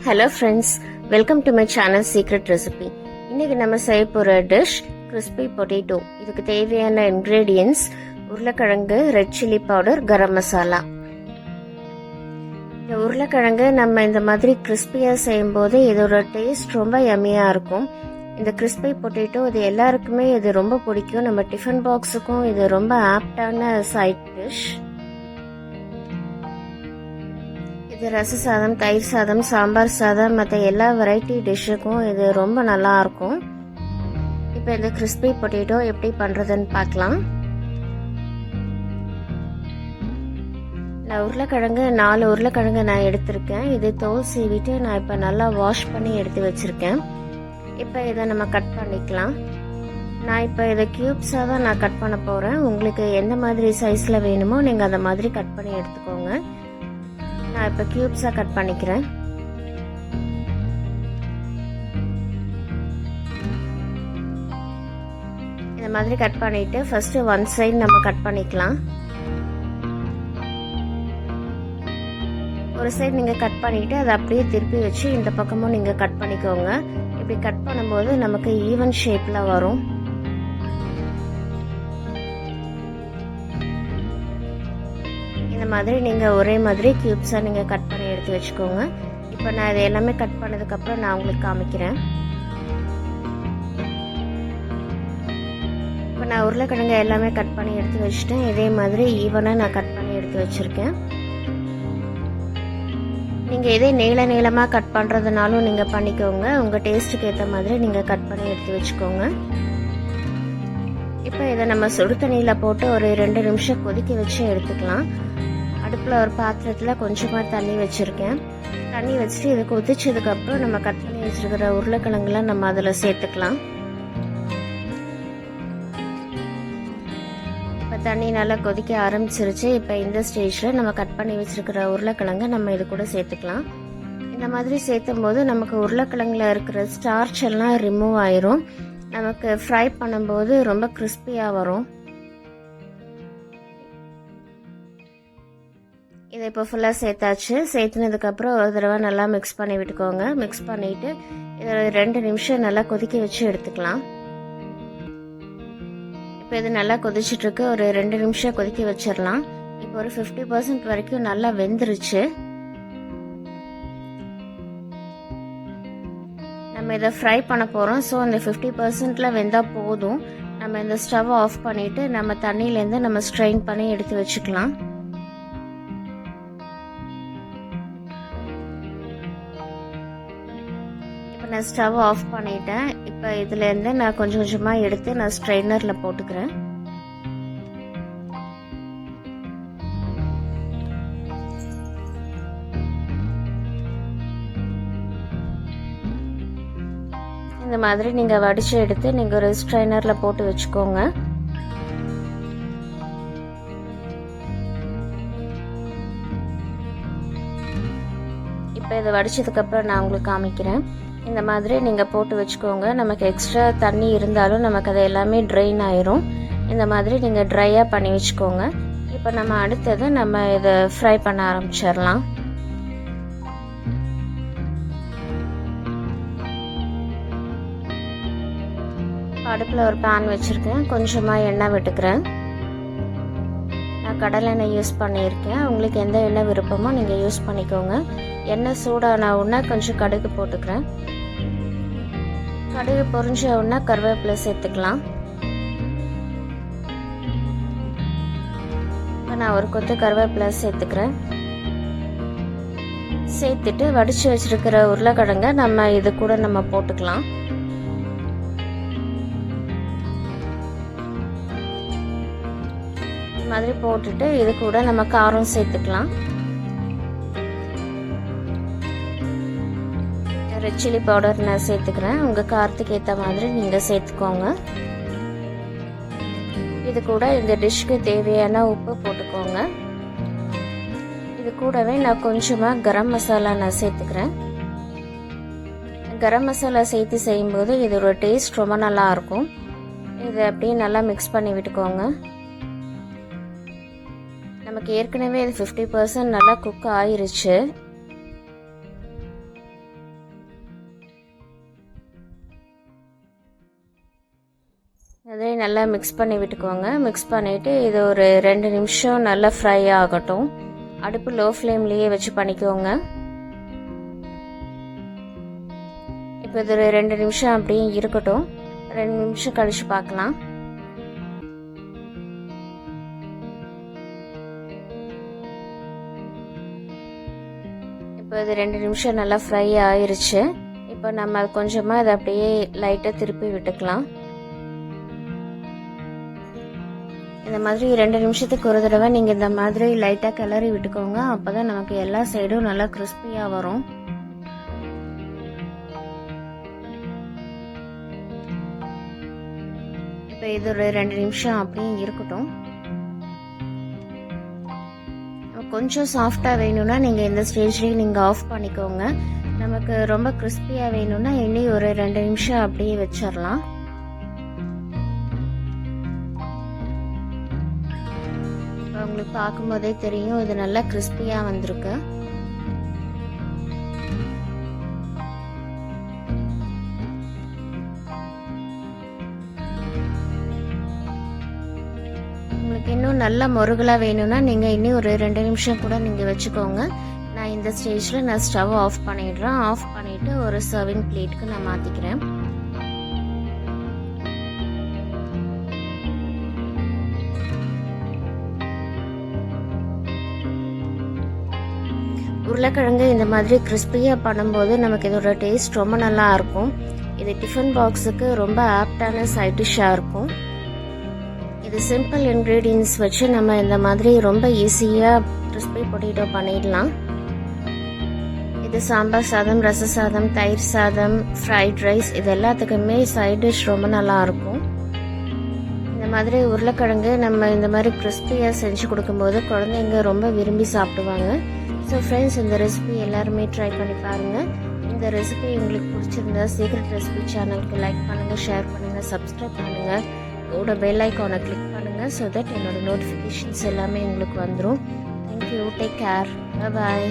Hello friends, welcome to my channel secret recipe. இன்னைக்கு நம்ம செய்ய போகிற டிஷ் கிறிஸ்பி பொட்டேட்டோ. இதுக்கு தேவையான இன்க்ரீடியன்ஸ் உருளைக்கிழங்கு, red chilli powder, garam masala. இந்த உருளைக்கிழங்கு நம்ம இந்த மாதிரி கிறிஸ்பியாக செய்யும்போது இதோட டேஸ்ட் ரொம்ப யம்மியாக இருக்கும். இந்த கிறிஸ்பி பொட்டேட்டோ இது எல்லாருக்குமே இது ரொம்ப பிடிக்கும். நம்ம டிஃபன் பாக்ஸுக்கும் இது ரொம்ப ஆப்டான சைட் டிஷ். இது ரச சாதம், தயிர் சாதம், சாம்பார் சாதம், மற்ற எல்லா வெரைட்டி டிஷ்ஷுக்கும் இது ரொம்ப நல்லா இருக்கும். இப்போ இந்த கிறிஸ்பி பொட்டேட்டோ எப்படி பண்ணுறதுன்னு பார்க்கலாம். நான் உருளைக்கிழங்கு 4 உருளைக்கிழங்கு நான் எடுத்திருக்கேன். இது தோல் சீவிட்டு நான் இப்போ நல்லா வாஷ் பண்ணி எடுத்து வச்சுருக்கேன். இப்போ இதை நம்ம கட் பண்ணிக்கலாம். நான் இப்போ இதை க்யூப்ஸாக தான் நான் கட் பண்ண போகிறேன். உங்களுக்கு எந்த மாதிரி சைஸில் வேணுமோ நீங்கள் அந்த மாதிரி கட் பண்ணி எடுத்துக்கோங்க. நான் இப்போ க்யூப்ஸாக கட் பண்ணிக்கிறேன். இந்த மாதிரி கட் பண்ணிவிட்டு ஃபஸ்ட்டு ஒன் சைடு நம்ம கட் பண்ணிக்கலாம். ஒரு சைடு நீங்கள் கட் பண்ணிவிட்டு அதை அப்படியே திருப்பி வச்சு இந்த பக்கமும் நீங்கள் கட் பண்ணிக்கோங்க. இப்படி கட் பண்ணும்போது நமக்கு ஈவன் ஷேப்பில் வரும். இந்த மாதிரி நீங்கள் ஒரே மாதிரி க்யூப்ஸாக நீங்கள் கட் பண்ணி எடுத்து வச்சுக்கோங்க. இப்போ நான் இதை எல்லாமே கட் பண்ணதுக்கப்புறம் நான் உங்களுக்கு காமிக்கிறேன். இப்போ நான் உருளைக்கிழங்கு எல்லாமே கட் பண்ணி எடுத்து வச்சுட்டேன். இதே மாதிரி ஈவனாக நான் கட் பண்ணி எடுத்து வச்சுருக்கேன். நீங்கள் இதே நீளமாக கட் பண்ணுறதுனாலும் நீங்கள் பண்ணிக்கோங்க. உங்கள் டேஸ்ட்டுக்கு ஏற்ற மாதிரி நீங்கள் கட் பண்ணி எடுத்து வச்சுக்கோங்க. இப்போ இதை நம்ம சுடு தண்ணியில் போட்டு ஒரு 2 நிமிஷம் கொதிக்க வச்சு எடுத்துக்கலாம். அடுப்பில் ஒரு பாத்திரத்தில் கொஞ்சமாக தண்ணி வச்சுருக்கேன். தண்ணி வச்சுட்டு இதை கொதிச்சதுக்கப்புறம் நம்ம கட் பண்ணி வச்சுருக்கிற உருளைக்கிழங்குலாம் நம்ம அதில் சேர்த்துக்கலாம். இப்போ தண்ணி நல்லா கொதிக்க ஆரம்பிச்சிருச்சு. இப்போ இந்த ஸ்டேஜில் நம்ம கட் பண்ணி வச்சுருக்கிற உருளைக்கிழங்கு நம்ம இது கூட சேர்த்துக்கலாம். இந்த மாதிரி சேர்த்தும் போது நமக்கு உருளைக்கிழங்குல இருக்கிற ஸ்டார்ச் எல்லாம் ரிமூவ் ஆயிரும். நமக்கு ஃப்ரை பண்ணும்போது ரொம்ப கிறிஸ்பியாக வரும். இதை இப்போ ஃபுல்லாக சேர்த்தாச்சு. சேர்த்துனதுக்கப்புறம் ஒரு தடவை நல்லா மிக்ஸ் பண்ணி விட்டுக்கோங்க. மிக்ஸ் பண்ணிவிட்டு இதை 2 நிமிஷம் நல்லா கொதிக்க வச்சு எடுத்துக்கலாம். இப்போ இது நல்லா கொதிச்சிட்ருக்கு. ஒரு 2 நிமிஷம் கொதிக்க வச்சிடலாம். இப்போ ஒரு 50% வரைக்கும் நல்லா வெந்துருச்சு. நம்ம இதை ஃப்ரை பண்ண போகிறோம். ஸோ அந்த 50%ல் வெந்தால் போதும். நம்ம இந்த ஸ்டவ் ஆஃப் பண்ணிவிட்டு நம்ம தண்ணியிலேருந்து நம்ம ஸ்ட்ரெயின் பண்ணி எடுத்து வச்சுக்கலாம். இப்போ நான் ஸ்டவ் ஆஃப் பண்ணிட்டேன். இப்போ இதுலேருந்து நான் கொஞ்சம் கொஞ்சமாக எடுத்து நான் ஸ்ட்ரெயினரில் போட்டுக்கிறேன். இந்த மாதிரி நீங்கள் வடித்து எடுத்து நீங்கள் ஒரு ஸ்ட்ரைனரில் போட்டு வச்சுக்கோங்க. இப்போ இதை வடித்ததுக்கப்புறம் நான் உங்களுக்கு காமிக்கிறேன். இந்த மாதிரி நீங்கள் போட்டு வச்சுக்கோங்க. நமக்கு எக்ஸ்ட்ரா தண்ணி இருந்தாலும் நமக்கு அது எல்லாமே ட்ரைன் ஆயிரும். இந்த மாதிரி நீங்கள் ட்ரையாக பண்ணி வச்சுக்கோங்க. இப்போ நம்ம அடுத்தது நம்ம இதை ஃப்ரை பண்ண ஆரம்பிச்சிடலாம். அடுப்பில் ஒரு பேன் வச்சுருக்கேன். கொஞ்சமாக எண்ணெய் விட்டுக்கிறேன். நான் கடலெண்ணெய் யூஸ் பண்ணியிருக்கேன். உங்களுக்கு எந்த எண்ணெய் விருப்பமோ நீங்கள் யூஸ் பண்ணிக்கோங்க. எண்ணெய் சூடான உடனே கொஞ்சம் கடுகு போட்டுக்கிறேன். கடுகு பொரிஞ்ச உடனே கருவேப்பிலை சேர்த்துக்கலாம். இப்போ நான் ஒரு கொத்து கருவேப்பிலை சேர்த்துக்கிறேன். சேர்த்துட்டு வடித்து வச்சுருக்கிற உருளைக்கிழங்க நம்ம இது கூட நம்ம போட்டுக்கலாம். மாதிரி போட்டுட்டு இது கூட நம்ம காரம் சேர்த்துக்கலாம். ரெட் சில்லி பவுடர் நான் சேர்த்துக்கிறேன். உங்கள் காரத்துக்கு ஏற்ற மாதிரி நீங்கள் சேர்த்துக்கோங்க. இது கூட இந்த டிஷ்க்கு தேவையான உப்பு போட்டுக்கோங்க. இது கூடவே நான் கொஞ்சமாக கரம் மசாலா நான் சேர்த்துக்கிறேன். கரம் மசாலா சேர்த்து செய்யும்போது இதோட டேஸ்ட் ரொம்ப நல்லா இருக்கும். இதை அப்படியே நல்லா மிக்ஸ் பண்ணி விட்டுக்கோங்க. நமக்கு ஏற்கனவே இது 50% நல்லா குக் ஆயிருச்சு. அதையும் நல்லா மிக்ஸ் பண்ணி விட்டுக்கோங்க. மிக்ஸ் பண்ணிவிட்டு இது ஒரு 2 நிமிஷம் நல்லா ஃப்ரை ஆகட்டும். அடுப்பு லோ ஃப்ளேம்லேயே வச்சு பண்ணிக்கோங்க. இப்போ இது ஒரு 2 நிமிஷம் அப்படியே இருக்கட்டும். 2 நிமிஷம் கழிச்சு பார்க்கலாம். இப்போ இது 2 நிமிஷம் நல்லா ஃப்ரை ஆயிருச்சு. இப்போ நம்ம கொஞ்சமாக இதை அப்படியே லைட்டாக திருப்பி விட்டுக்கலாம். இந்த மாதிரி 2 நிமிஷத்துக்கு ஒரு தடவை நீங்கள் இந்த மாதிரி லைட்டாக கிளறி விட்டுக்கோங்க. அப்போ தான் நமக்கு எல்லா சைடும் நல்லா கிறிஸ்பியாக வரும். இப்போ இது ஒரு 2 நிமிஷம் அப்படியே இருக்கட்டும். கொஞ்சம் சாஃப்டாக வேணும்னா நீங்கள் இந்த ஸ்டேஜ்லேயே நீங்கள் ஆஃப் பண்ணிக்கோங்க. நமக்கு ரொம்ப கிறிஸ்பியாக வேணும்னா இன்னும் ஒரு 2 நிமிஷம் அப்படியே வச்சிடலாம். உங்களுக்கு பார்க்கும்போதே தெரியும் இது நல்லா கிறிஸ்பியாக வந்திருக்கு. உங்களுக்கு இன்னும் நல்ல முருகலாக வேணும்னா நீங்கள் இன்னும் ஒரு 2 நிமிஷம் கூட நீங்கள் வச்சுக்கோங்க. நான் இந்த ஸ்டேஜில் நான் ஸ்டவ் ஆஃப் பண்ணிடுறேன். ஆஃப் பண்ணிவிட்டு ஒரு சர்விங் பிளேட்டுக்கு நான் மாற்றிக்கிறேன். உருளைக்கிழங்கு இந்த மாதிரி கிறிஸ்பியாக பண்ணும்போது நமக்கு இதோட டேஸ்ட் ரொம்ப நல்லா இருக்கும். இது டிஃபன் பாக்ஸுக்கு ரொம்ப ஆப்டான சைட் டிஷ்ஷாக இருக்கும். இது சிம்பிள் இன்க்ரீடியன்ஸ் வச்சு நம்ம இந்த மாதிரி ரொம்ப ஈஸியாக கிறிஸ்பி பொட்டேட்டோ பண்ணிடலாம். இது சாம்பார் சாதம், ரச சாதம், தயிர் சாதம், ஃப்ரைட் ரைஸ் இது எல்லாத்துக்குமே சைட் டிஷ் ரொம்ப நல்லா இருக்கும். இந்த மாதிரி உருளைக்கிழங்கு நம்ம இந்த மாதிரி கிறிஸ்பியாக செஞ்சு கொடுக்கும்போது குழந்தைங்க ரொம்ப விரும்பி சாப்பிடுவாங்க. ஸோ ஃப்ரெண்ட்ஸ், இந்த ரெசிபி எல்லாருமே ட்ரை பண்ணி பாருங்கள். இந்த ரெசிபி உங்களுக்கு பிடிச்சிருந்தா சீக்ரெட் ரெசிபி சேனலுக்கு லைக் பண்ணுங்கள், ஷேர் பண்ணுங்கள், சப்ஸ்கிரைப் பண்ணுங்கள், கூட பெல் ஐக்கானை கிளிக் பண்ணுங்கள். ஸோ தட் என்னோடய நோட்டிஃபிகேஷன்ஸ் எல்லாமே உங்களுக்கு வந்துடும். தேங்க்யூ. Take care. பாய்.